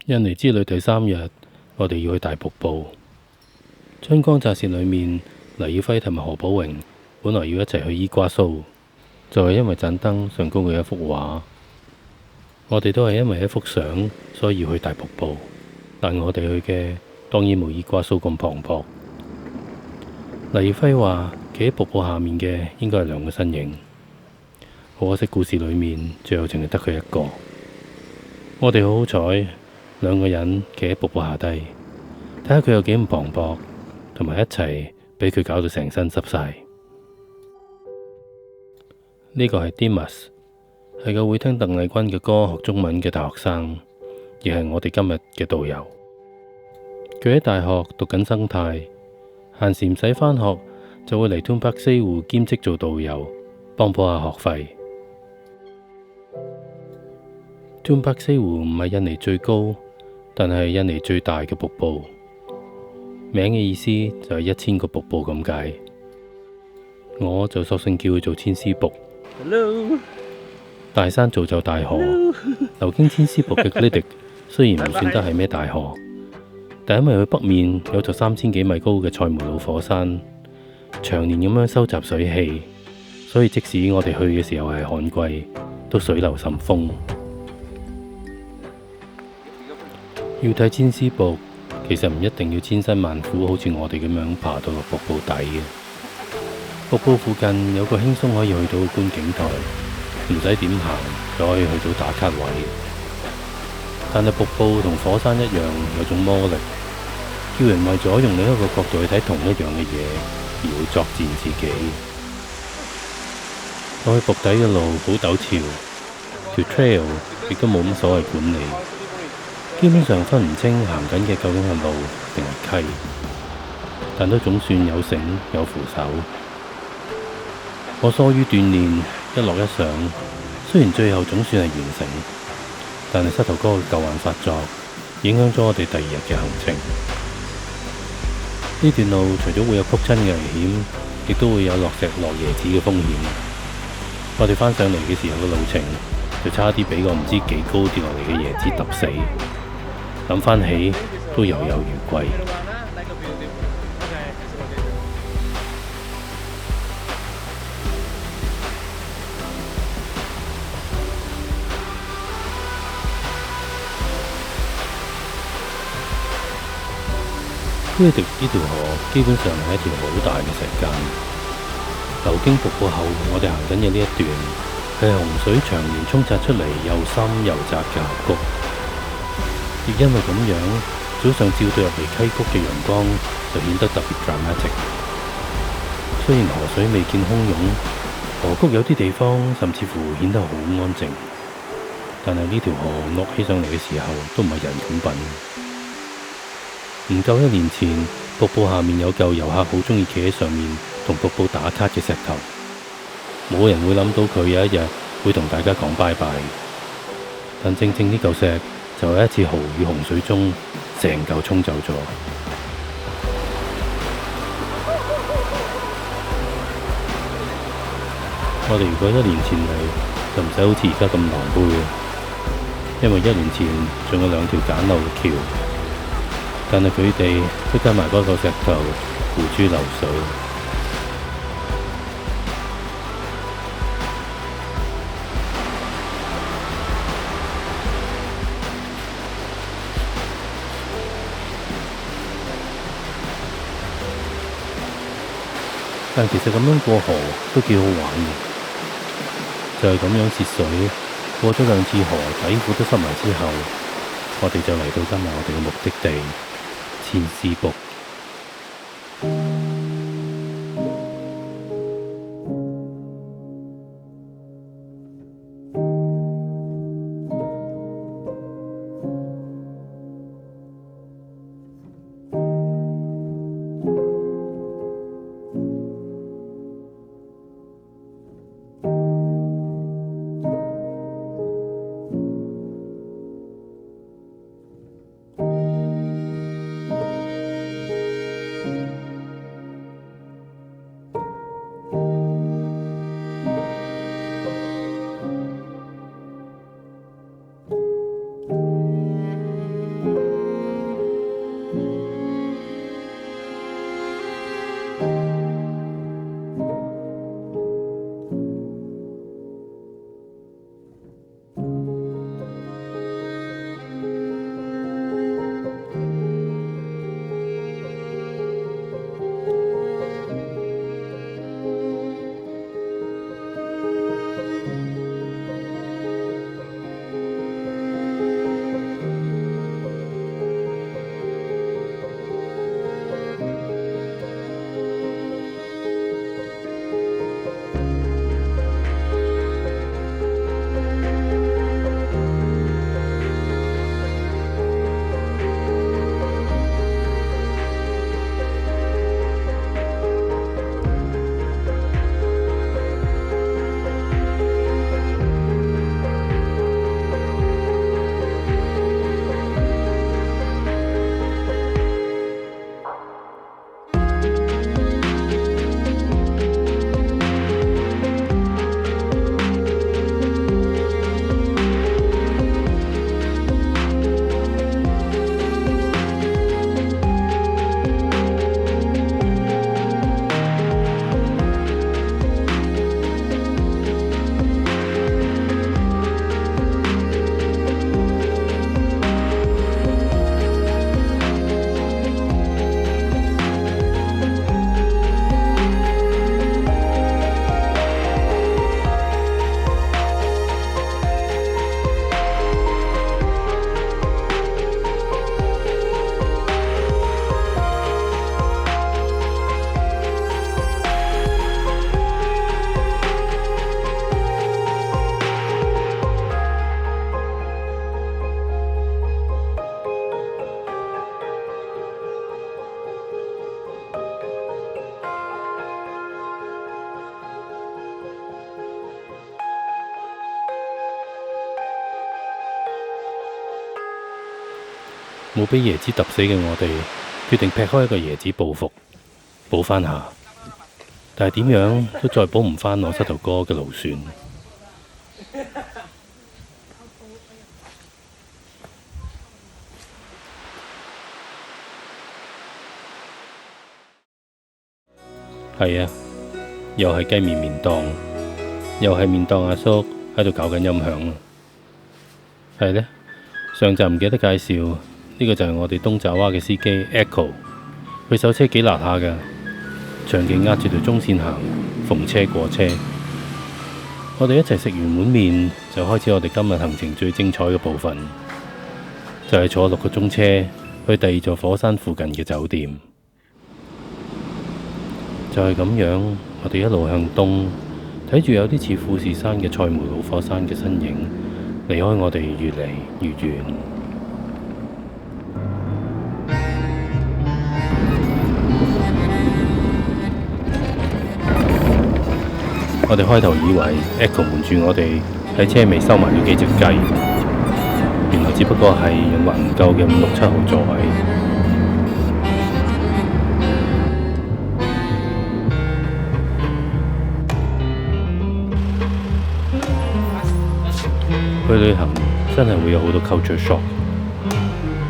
印尼之旅第3日，我哋要去大瀑布。春光乍泄裏面，黎耀輝同埋何寶榮本來要一齊去伊瓜蘇，就係因為盞燈上高嘅一幅畫。我哋都係因為一幅相，所以要去大瀑布。但我哋去嘅當然冇伊瓜蘇咁磅礴。黎耀輝話：企喺瀑布下面嘅應該係2個身影。好可惜，故事裏面最後淨係得佢一個。我哋好好彩，2個人企喺瀑布下低，睇下佢有幾咁磅礴，同埋一齊俾佢搞到成身濕晒。呢個係 Dimas， 係個會聽鄧麗君嘅歌學中文嘅大學生，亦係我哋今日嘅導遊。佢喺大學讀緊生態，閒時唔使返學，就會嚟 Tumpak Sewu 兼職做導遊，幫補下學費。Tumpak Sewu 唔係印尼最高，但係印尼最大嘅瀑布。名嘅意思就係1000個瀑布咁解。我就索性叫佢做千絲瀑。Hello. 大山造就大河，流經千絲瀑嘅 Gledik 雖然唔算得係咩大河，但因為佢北面有座3000幾米高嘅塞梅魯火山，長年咁樣收集水氣，所以即使我哋去嘅時候係旱季，都水流甚豐。要睇千絲瀑，其實唔一定要千辛萬苦，好似我哋咁樣爬到落瀑布底嘅。瀑布附近有個輕鬆可以去到嘅觀景台，唔使點行就可以去到打卡位。但係瀑布同火山一樣有種魔力，叫人為咗用另一個角度去睇同一樣嘅嘢而會作踐自己。落去瀑底嘅路好陡峭，條 trail 亦都冇乜所謂管理，基本上分唔清行緊嘅究竟係路定係溪，但都總算有繩有扶手。我疏於鍛煉，一落一上，雖然最後總算係完成，但係膝頭哥嘅舊患發作，影響咗我哋第2日嘅行程。呢段路除咗會有仆親嘅危險，亦都會有落石落椰子嘅風險。我哋返上嚟嘅時候嘅路程，就差啲俾個唔知幾高跌落嚟嘅椰子揼死。諗返起都猶有餘悸。呢條河基本上係一條好大嘅石澗，流經瀑布後，我哋行緊嘅呢一段係洪水長年沖刷出嚟又深又窄嘅峽谷，亦因為咁樣，早上照到入嚟溪谷嘅陽光就顯得特別 dramatic。雖然河水未見洶湧，河谷有啲地方甚至乎顯得好安靜，但係呢條河落起上嚟嘅時候都唔係人咁品。唔夠1年前，瀑布下面有嚿遊客好鍾意企喺上面同瀑布打卡嘅石頭，冇人會諗到佢有一日會同大家講拜拜。但正正呢嚿石就喺一次豪雨洪水中，成嚿沖走咗。我哋如果1年前嚟，就唔使好似而家咁狼狽，因為1年前仲有2條簡陋嘅橋。但係佢哋都跟埋嗰嚿石頭付諸流水。但其實咁樣過河都幾好玩嘅，就係咁樣涉水過咗2次河，底褲都濕埋之後，我哋就嚟到今日我哋嘅目的地。千絲瀑。冇俾椰子揼死嘅我哋，決定劈開一個椰子報復，補返下。但係點樣都再補唔返我膝頭哥嘅勞損。係啊，又係雞麵檔，又係麵檔阿叔喺度搞緊音響。係呢，上集唔記得介紹，呢個就係我哋東爪哇嘅司機 Echo， 佢手車幾辣下㗎，長期壓住條中線行，逢車過車。我哋一齊食完碗麵，就開始我哋今日行程最精彩嘅部分，就係坐6個鐘車去第2座火山附近嘅酒店。就係咁樣，我哋一路向東，睇住有啲似富士山嘅塞梅魯火山嘅身影，離開我哋越嚟越遠。我哋開頭以為 Echo 瞞住我哋喺車尾收埋咗幾隻雞，原來只不過係人還唔夠嘅5、6、7號座位。去旅行真係會有好多 culture shock，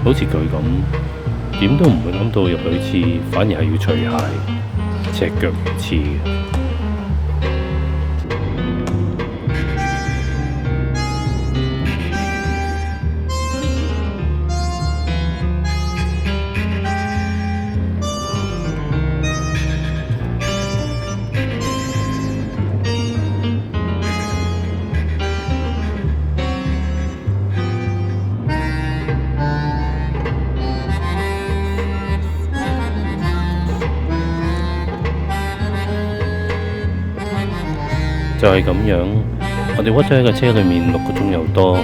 好似佢咁，點都唔會諗到入女廁反而係要除鞋，赤腳如廁。就係咁樣，我哋屈咗喺個車裏面6個鐘又多，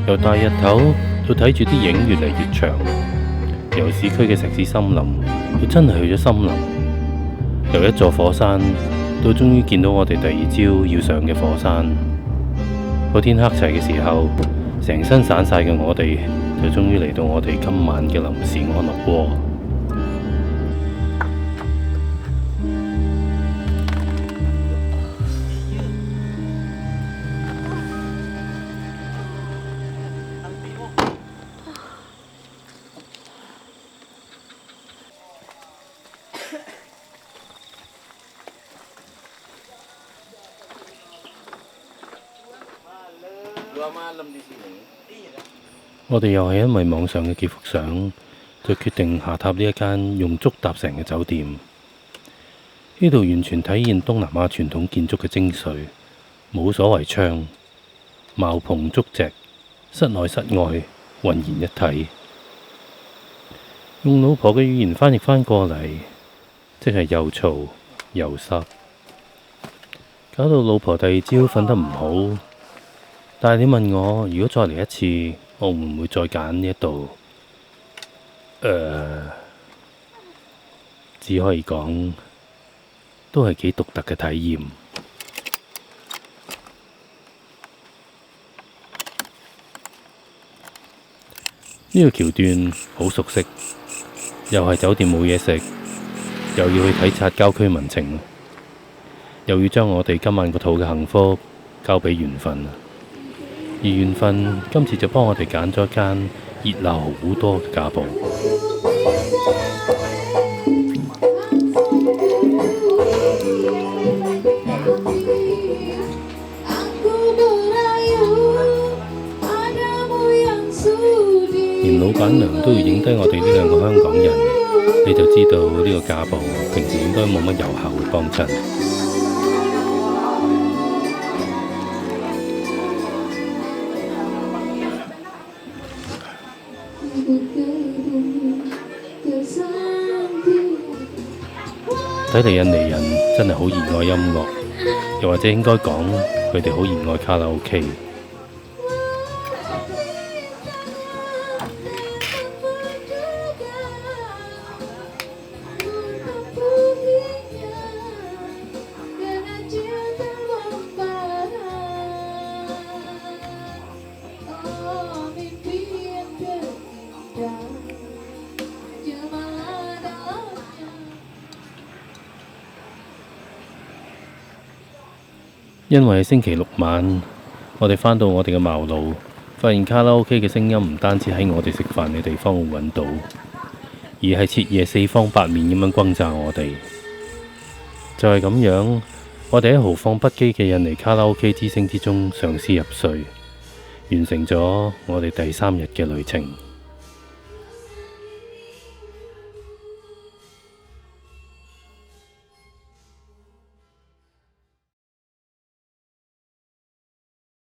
由大日頭到睇住啲影越嚟越長，由市區嘅石屎森林到真係去咗森林，由一座火山到終於見到我哋第2朝要上嘅火山。個天黑齊嘅時候，成身散晒嘅我哋就終於嚟到我哋今晚嘅臨時安樂窩。我哋又係因為網上嘅幾幅相，就決定下榻呢一間用竹搭成嘅酒店。呢度完全體現東南亞傳統建築嘅精髓，冇所謂窗，茅棚竹席，室內室外渾然一體。用老婆嘅語言翻譯返過嚟，即係又嘈又濕，搞到老婆第2朝瞓得唔好。但係你問我，如果再嚟一次，我會唔會再揀呢一度？只可以講都係幾獨特嘅體驗。呢個橋段好熟悉，又係酒店冇嘢食，又要去體察郊區民情，又要將我哋今晚個肚嘅幸福交俾緣分。而緣分今次就幫我哋揀咗一間熱鬧好多嘅家寶。連老闆娘都要影低我哋呢2個香港人，你就知道呢個家寶平時應該冇乜遊客會幫襯。睇嚟印尼人真係好熱愛音樂，又或者應該講佢哋好熱愛卡拉 OK。因為星期六晚，我哋返到我哋嘅茅廬，發現卡拉 OK 嘅聲音唔單止喺我哋食飯嘅地方會揾到，而係徹夜四方八面咁樣轟炸我哋。就係咁樣，我哋喺豪放不羈嘅印尼卡拉 OK 之聲之中嘗試入睡，完成咗我哋第3日嘅旅程。